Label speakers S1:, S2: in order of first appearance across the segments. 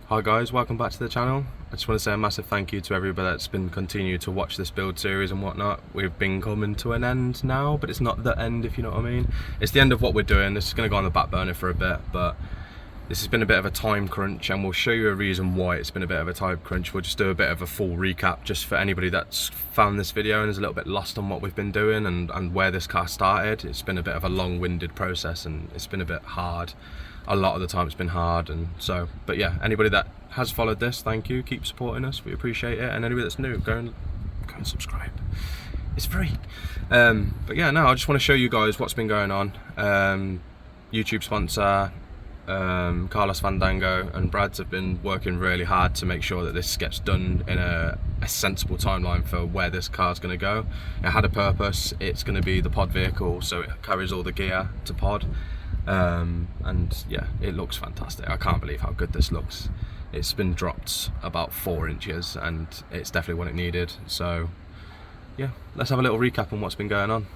S1: Hi guys, welcome back to the channel. I just want to say a massive thank you to everybody that's been continuing to watch this build series and whatnot. We've been coming to an end now, but it's not the end, if you know what I mean. It's the end of what we're doing. This is going to go on the back burner for a bit, but this has been a bit of a time crunch, and we'll show you a reason why it's been a bit of a time crunch. We'll just do a bit of a full recap just for anybody that's found this video and is a little bit lost on what we've been doing and where this car started. It's been a bit of a long-winded process and it's been a bit hard. A lot of the time it's been hard, and so, but yeah, anybody that has followed this, thank you, keep supporting us, we appreciate it. And anybody that's new, go and subscribe, it's free. But yeah, no, I just want to show you guys what's been going on. YouTube sponsor, Carlos Fandango and Brad's have been working really hard to make sure that this gets done in a sensible timeline for where this car's going to go. It had a purpose. It's going to be the pod vehicle, so it carries all the gear to pod. And yeah, it looks fantastic. I can't believe how good this looks. It's been dropped about 4 inches and it's definitely what it needed. So yeah, let's have a little recap on what's been going on.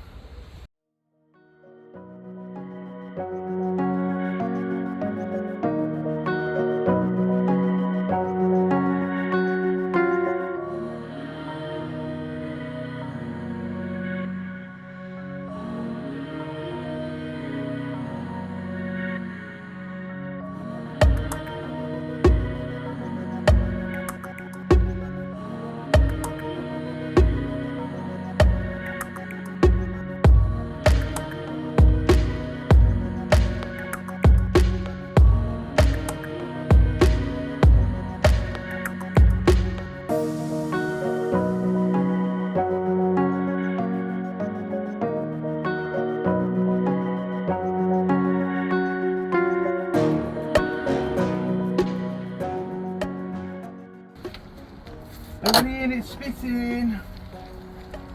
S2: Everybody in it spitting.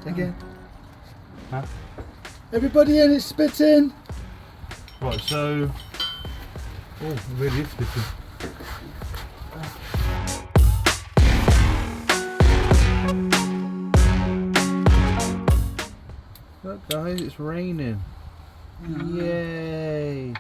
S2: Again.
S1: Huh?
S2: Everybody in it spitting.
S1: Right, so
S2: Oh, it really is spitting. Look guys, it's raining. Yay.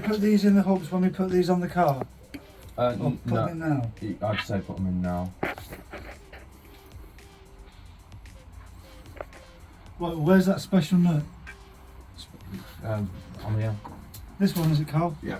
S2: put these in the hubs when we put these on the car? Or put them in now?
S1: I'd say put them in now.
S2: What, where's that special nut?
S1: On here.
S2: This one, is it, Carl?
S1: Yeah.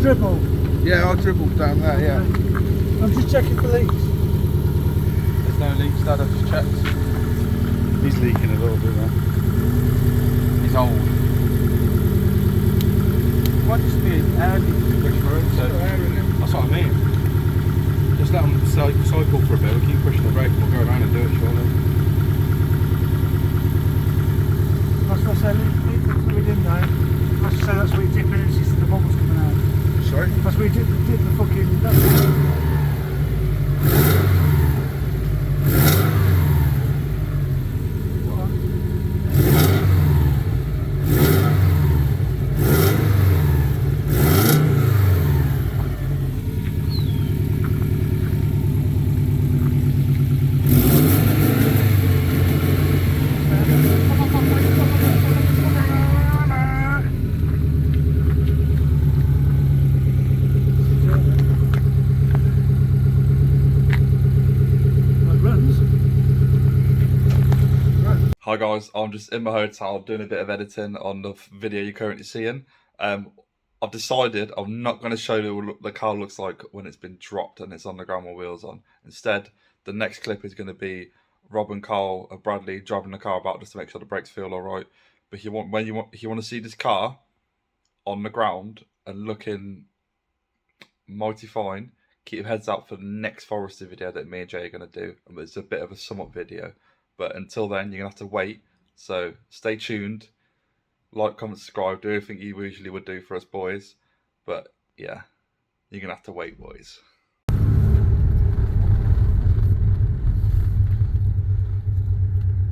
S2: dribble?
S3: Yeah, I'll dribble down there, yeah.
S2: I'm just checking for leaks.
S1: There's no leaks, Dad, I've just checked.
S3: He's leaking a little bit there.
S1: He's old. Might just be air leaks push through it, so
S3: Air in it.
S1: that's what I mean. Just let them cycle for a bit, we'll keep pushing the brake and we'll go around and do it surely.
S2: That's what I said, leak the fluid in there. That's what I said, that's where you dip in and see the bubbles coming out.
S3: Sorry?
S2: That's where you dip the fucking...
S4: Hi guys, I'm just in my hotel doing a bit of editing on the video you're currently seeing. I've decided I'm not going to show you what the car looks like when it's been dropped and it's on the ground with wheels on. Instead, the next clip is going to be Rob and Carl of Bradley driving the car about just to make sure the brakes feel alright. But if you want to see this car on the ground and looking mighty fine, keep your heads out for the next forestry video that me and Jay are going to do. It's a bit of a sum up video. But until then, you're going to have to wait So stay tuned, like, comment, subscribe, do everything you usually would do for us boys. But yeah, you're gonna have to wait, boys.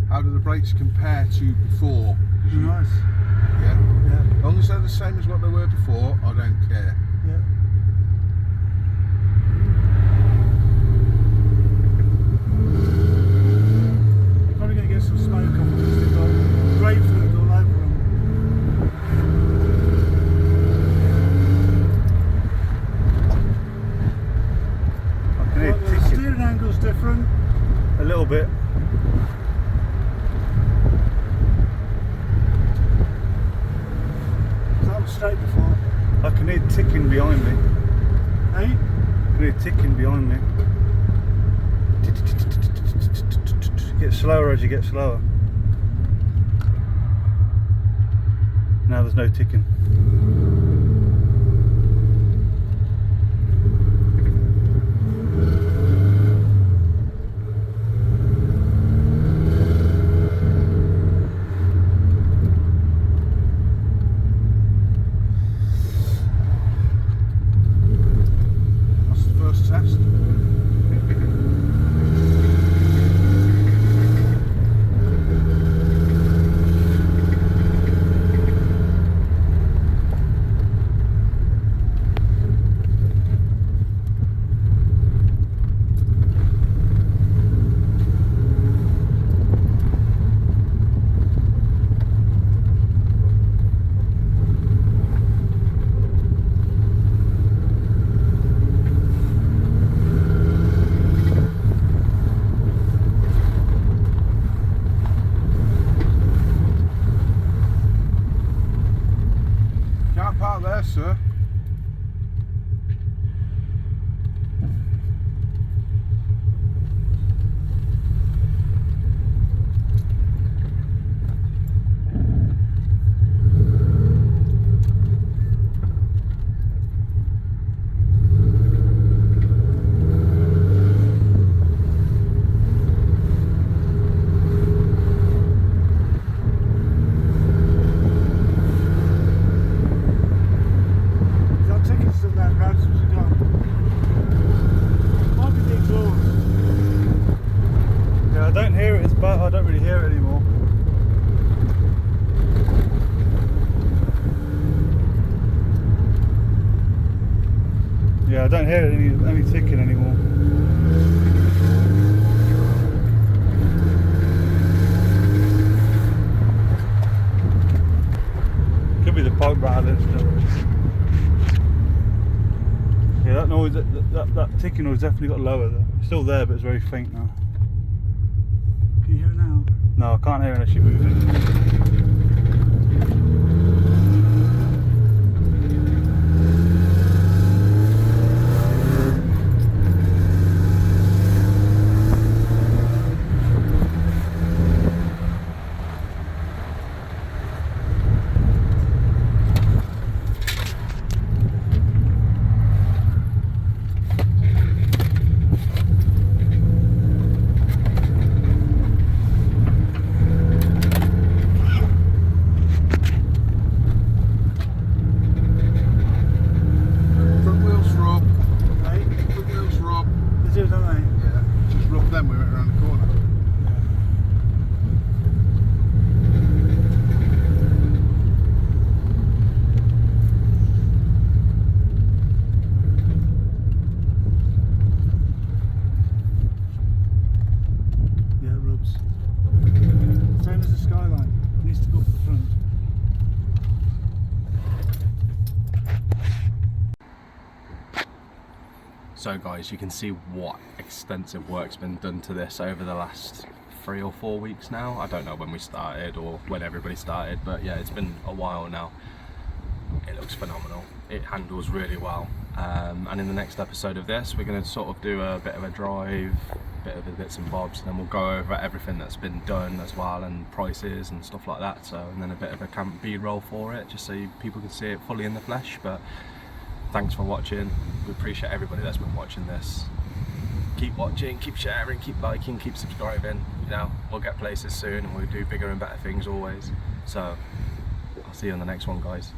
S3: How do the brakes compare to before?
S2: Nice.
S3: Yeah.
S2: Yeah.
S3: As long as they're the same as what they were before, I don't care.
S2: Yeah. You're probably going to get some smoke off them because they've got grapefruit all over them.
S3: I can hear
S2: The
S3: ticking
S2: steering angle's different.
S3: a little bit.
S2: That was straight before.
S3: I can hear ticking behind me.
S2: Hey?
S3: I can hear ticking behind me. Get slower as you get slower. Now there's no ticking. That's the first test. Can't park there, sir.
S2: Is that ticket still there, Brad? What's it got? Might be the exhaust.
S3: Yeah, I don't hear it. It's bad. I don't really hear it anymore. Yeah, I don't hear any ticking anymore. Could be the pipe rattling still. Yeah, that noise, that ticking noise definitely got lower though. It's still there, but it's very faint now.
S2: Can you hear it now?
S3: No, I can't hear unless you move it. Front wheels rub.
S2: Hey?
S3: Front wheels rub.
S2: They do, don't they?
S3: Yeah, just rub them. We went around the corner.
S2: Yeah, it rubs. Same as the Skyline. It needs to go up the front.
S1: So guys, you can see what extensive work's been done to this over the last 3 or 4 weeks now. I don't know when we started or when everybody started, but yeah, it's been a while now. It looks phenomenal. It handles really well. And in the next episode of this, we're going to sort of do a bit of a drive, bit of the bits and bobs, and then we'll go over everything that's been done as well, and prices and stuff like that. So, and then a bit of a camp B-roll for it, just so people can see it fully in the flesh. But thanks for watching. We appreciate everybody that's been watching this. keep watching, keep sharing, keep liking, keep subscribing. You know, we'll get places soon and we'll do bigger and better things always. So I'll see you on the next one, guys.